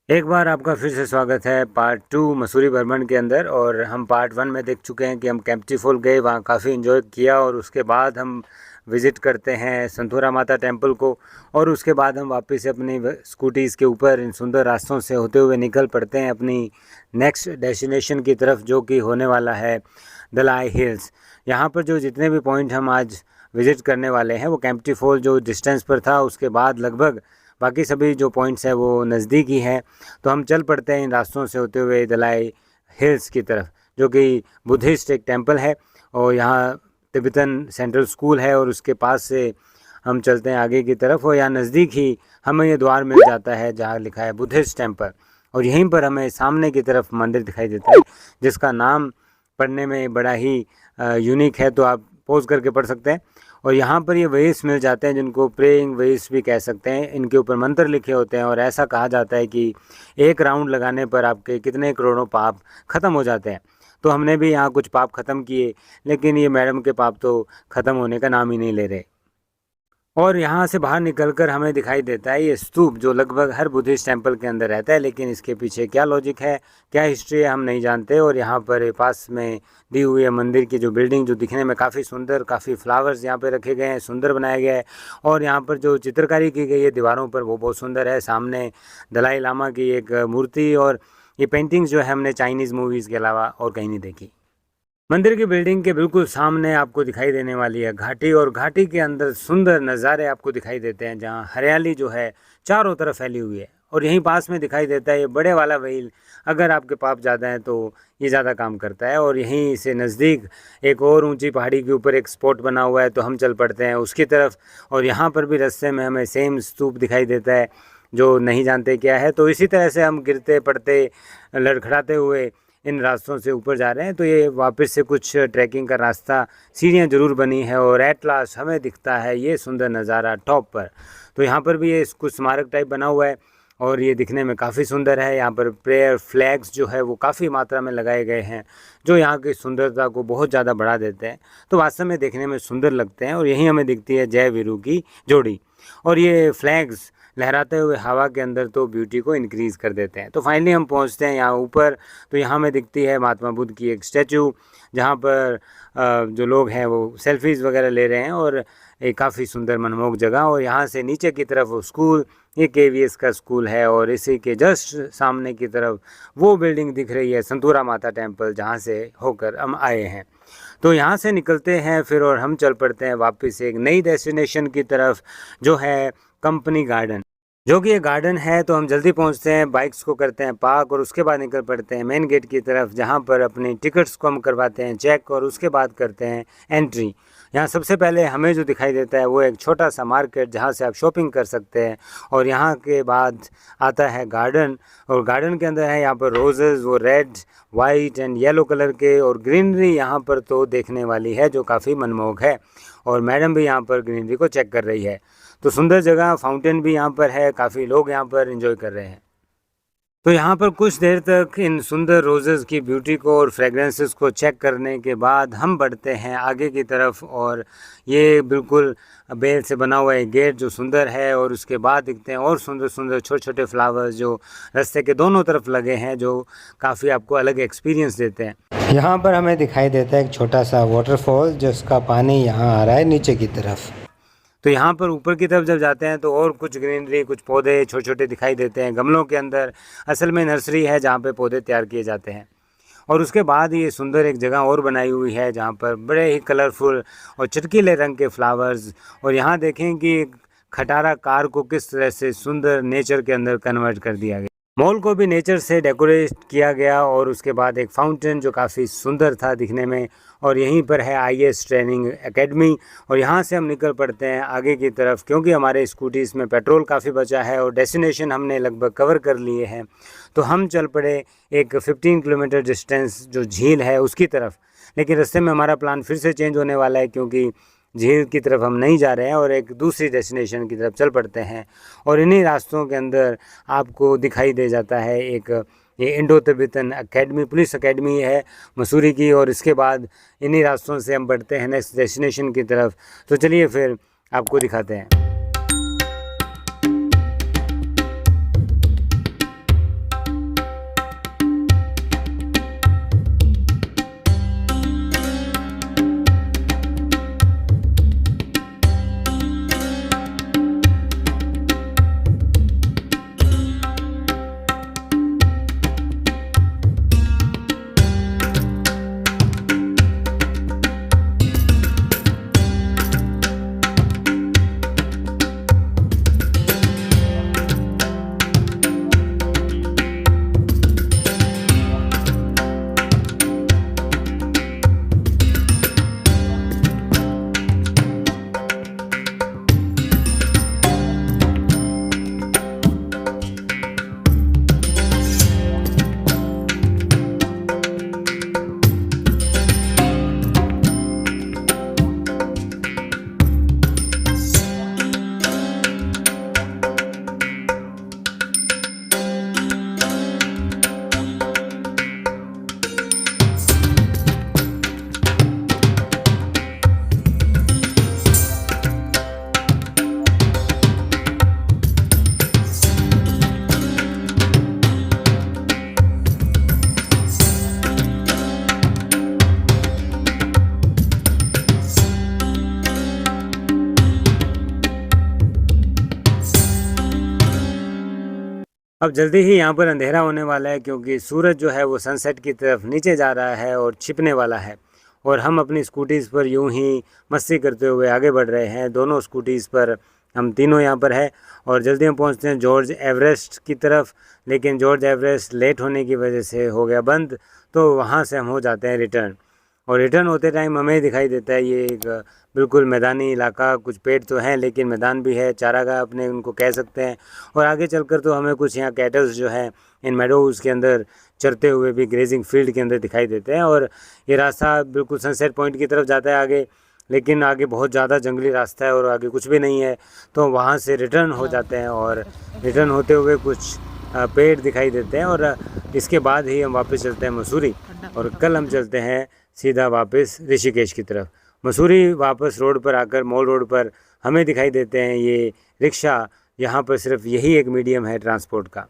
एक बार आपका फिर से स्वागत है पार्ट 2 मसूरी भ्रमण के अंदर। और हम पार्ट 1 में देख चुके हैं कि हम केम्प्टी फॉल गए, वहाँ काफ़ी इन्जॉय किया और उसके बाद हम विज़िट करते हैं संतूरा माता टेम्पल को। और उसके बाद हम वापस अपनी स्कूटीज़ के ऊपर इन सुंदर रास्तों से होते हुए निकल पड़ते हैं अपनी नेक्स्ट डेस्टिनेशन की तरफ, जो कि होने वाला है दलाई हिल्स। यहाँ पर जो जितने भी पॉइंट हम आज विज़िट करने वाले हैं वो केम्प्टी फॉल जो डिस्टेंस पर था उसके बाद लगभग बाकी सभी जो पॉइंट्स हैं वो नज़दीक ही हैं। तो हम चल पड़ते हैं इन रास्तों से होते हुए दलाई हिल्स की तरफ, जो कि बुद्धिस्ट एक टेंपल है और यहाँ तिब्बतन सेंट्रल स्कूल है। और उसके पास से हम चलते हैं आगे की तरफ और यहाँ नज़दीक ही हमें ये द्वार मिल जाता है जहाँ लिखा है बुद्धिस्ट टेंपल। और यहीं पर हमें सामने की तरफ मंदिर दिखाई देता है जिसका नाम पढ़ने में बड़ा ही यूनिक है, तो आप पॉज करके पढ़ सकते हैं। और यहाँ पर ये वेस मिल जाते हैं जिनको प्रेइंग वेस भी कह सकते हैं। इनके ऊपर मंत्र लिखे होते हैं और ऐसा कहा जाता है कि एक राउंड लगाने पर आपके कितने करोड़ों पाप ख़त्म हो जाते हैं। तो हमने भी यहाँ कुछ पाप ख़त्म किए, लेकिन ये मैडम के पाप तो ख़त्म होने का नाम ही नहीं ले रहे। और यहाँ से बाहर निकलकर हमें दिखाई देता है ये स्तूप, जो लगभग हर बुद्धिस्ट टेंपल के अंदर रहता है, लेकिन इसके पीछे क्या लॉजिक है, क्या हिस्ट्री है, हम नहीं जानते। और यहाँ पर पास में दी हुई है मंदिर की जो बिल्डिंग, जो दिखने में काफ़ी सुंदर, काफ़ी फ्लावर्स यहाँ पे रखे गए हैं, सुंदर बनाया गया है। और यहाँ पर जो चित्रकारी की गई है दीवारों पर वो बहुत सुंदर है। सामने दलाई लामा की एक मूर्ति, और ये पेंटिंग्स जो है हमने चाइनीज़ मूवीज़ के अलावा और कहीं नहीं देखी। मंदिर की बिल्डिंग के बिल्कुल सामने आपको दिखाई देने वाली है घाटी, और घाटी के अंदर सुंदर नज़ारे आपको दिखाई देते हैं जहां हरियाली जो है चारों तरफ फैली हुई है। और यहीं पास में दिखाई देता है ये बड़े वाला व्हील। अगर आपके पाप ज़्यादा हैं तो ये ज़्यादा काम करता है। और यहीं से नज़दीक एक और ऊंची पहाड़ी के ऊपर एक स्पॉट बना हुआ है, तो हम चल पड़ते हैं उसकी तरफ। और यहाँ पर भी रास्ते में हमें सेम स्तूप दिखाई देता है जो नहीं जानते क्या है। तो इसी तरह से हम गिरते पड़ते लड़खड़ाते हुए इन रास्तों से ऊपर जा रहे हैं। तो ये वापस से कुछ ट्रैकिंग का रास्ता, सीढ़ियाँ ज़रूर बनी है और एट लास्ट हमें दिखता है ये सुंदर नज़ारा टॉप पर। तो यहाँ पर भी ये कुछ स्मारक टाइप बना हुआ है और ये दिखने में काफ़ी सुंदर है। यहाँ पर प्रेयर फ्लैग्स जो है वो काफ़ी मात्रा में लगाए गए हैं, जो यहाँ की सुंदरता को बहुत ज़्यादा बढ़ा देते हैं। तो वास्तव में देखने में सुंदर लगते हैं। और यहीं हमें दिखती है जय वीरू की जोड़ी, और ये फ्लैग्स लहराते हुए हवा के अंदर तो ब्यूटी को इंक्रीज़ कर देते हैं। तो फाइनली हम पहुंचते हैं यहाँ ऊपर। तो यहाँ हमें दिखती है महात्मा बुद्ध की एक स्टैचू, जहाँ पर जो लोग हैं वो सेल्फीज़ वगैरह ले रहे हैं, और एक काफ़ी सुंदर मनमोहक जगह। और यहाँ से नीचे की तरफ वो स्कूल, ये केवीएस का स्कूल है, और इसी के जस्ट सामने की तरफ वो बिल्डिंग दिख रही है संतूरा माता टेम्पल, जहाँ से होकर हम आए हैं। तो यहाँ से निकलते हैं फिर और हम चल पड़ते हैं वापस एक नई डेस्टिनेशन की तरफ, जो है कंपनी गार्डन, जो कि ये गार्डन है। तो हम जल्दी पहुँचते हैं, बाइक्स को करते हैं पार्क और उसके बाद निकल पड़ते हैं मेन गेट की तरफ, जहाँ पर अपनी टिकट्स को हम करवाते हैं चेक और उसके बाद करते हैं एंट्री। यहाँ सबसे पहले हमें जो दिखाई देता है वो एक छोटा सा मार्केट, जहाँ से आप शॉपिंग कर सकते हैं। और यहाँ के बाद आता है गार्डन, और गार्डन के अंदर है यहाँ पर रोजेज़, वो red, white and yellow colour के, और ग्रीनरी यहाँ पर तो देखने वाली है जो काफ़ी मनमोहक है। और मैडम भी यहाँ पर ग्रीनरी को चेक कर रही है। तो सुंदर जगह, फाउंटेन भी यहाँ पर है, काफ़ी लोग यहाँ पर एंजॉय कर रहे हैं। तो यहाँ पर कुछ देर तक इन सुंदर रोजेज़ की ब्यूटी को और फ्रेगरेंसेस को चेक करने के बाद हम बढ़ते हैं आगे की तरफ। और ये बिल्कुल बेल से बना हुआ एक गेट जो सुंदर है, और उसके बाद दिखते हैं और सुंदर सुंदर छोटे छोटे फ्लावर्स जो रास्ते के दोनों तरफ लगे हैं, जो काफ़ी आपको अलग एक्सपीरियंस देते हैं। यहाँ पर हमें दिखाई देता है एक छोटा सा वाटरफॉल, जिसका पानी यहाँ आ रहा है नीचे की तरफ। तो यहाँ पर ऊपर की तरफ जब जाते हैं तो और कुछ ग्रीनरी, कुछ पौधे छोटे छोटे दिखाई देते हैं गमलों के अंदर। असल में नर्सरी है जहाँ पे पौधे तैयार किए जाते हैं। और उसके बाद ये सुंदर एक जगह और बनाई हुई है जहाँ पर बड़े ही कलरफुल और चटकीले रंग के फ्लावर्स। और यहाँ देखें कि खटारा कार को किस तरह से सुंदर नेचर के अंदर कन्वर्ट कर दिया गया। मॉल को भी नेचर से डेकोरेट किया गया, और उसके बाद एक फाउंटेन जो काफ़ी सुंदर था दिखने में। और यहीं पर है आईएएस ट्रेनिंग एकेडमी। और यहाँ से हम निकल पड़ते हैं आगे की तरफ, क्योंकि हमारे स्कूटीज़ में पेट्रोल काफ़ी बचा है और डेस्टिनेशन हमने लगभग कवर कर लिए हैं। तो हम चल पड़े एक 15 किलोमीटर डिस्टेंस जो झील है उसकी तरफ। लेकिन रास्ते में हमारा प्लान फिर से चेंज होने वाला है, क्योंकि झील की तरफ हम नहीं जा रहे हैं और एक दूसरी डेस्टिनेशन की तरफ चल पड़ते हैं। और इन्हीं रास्तों के अंदर आपको दिखाई दे जाता है एक ये Indo Tibetan academy, police academy है मसूरी की। और इसके बाद इन्हीं रास्तों से हम बढ़ते हैं नेक्स्ट डेस्टिनेशन की तरफ। तो चलिए फिर आपको दिखाते हैं। अब जल्दी ही यहाँ पर अंधेरा होने वाला है, क्योंकि सूरज जो है वो सनसेट की तरफ नीचे जा रहा है और छिपने वाला है। और हम अपनी स्कूटीज़ पर यूं ही मस्ती करते हुए आगे बढ़ रहे हैं। दोनों स्कूटीज़ पर हम तीनों यहाँ पर है और जल्दी हम पहुँचते हैं जॉर्ज एवरेस्ट की तरफ। लेकिन जॉर्ज एवरेस्ट लेट होने की वजह से हो गया बंद, तो वहाँ से हम हो जाते हैं रिटर्न। और रिटर्न होते टाइम हमें दिखाई देता है ये एक बिल्कुल मैदानी इलाका। कुछ पेड़ तो हैं लेकिन मैदान भी है, चारागाह अपने उनको कह सकते हैं। और आगे चलकर तो हमें कुछ यहाँ कैटल्स जो है इन मेडोज़ के अंदर चरते हुए भी ग्रेजिंग फील्ड के अंदर दिखाई देते हैं। और ये रास्ता बिल्कुल सनसेट पॉइंट की तरफ जाता है आगे, लेकिन आगे बहुत ज़्यादा जंगली रास्ता है और आगे कुछ भी नहीं है। तो वहाँ से रिटर्न हो जाते हैं और रिटर्न होते हुए कुछ पेड़ दिखाई देते हैं। और इसके बाद ही हम वापस चलते हैं मसूरी, और कल हम चलते हैं सीधा वापस ऋषिकेश की तरफ। मसूरी वापस रोड पर आकर मॉल रोड पर हमें दिखाई देते हैं ये रिक्शा। यहाँ पर सिर्फ यही एक मीडियम है ट्रांसपोर्ट का।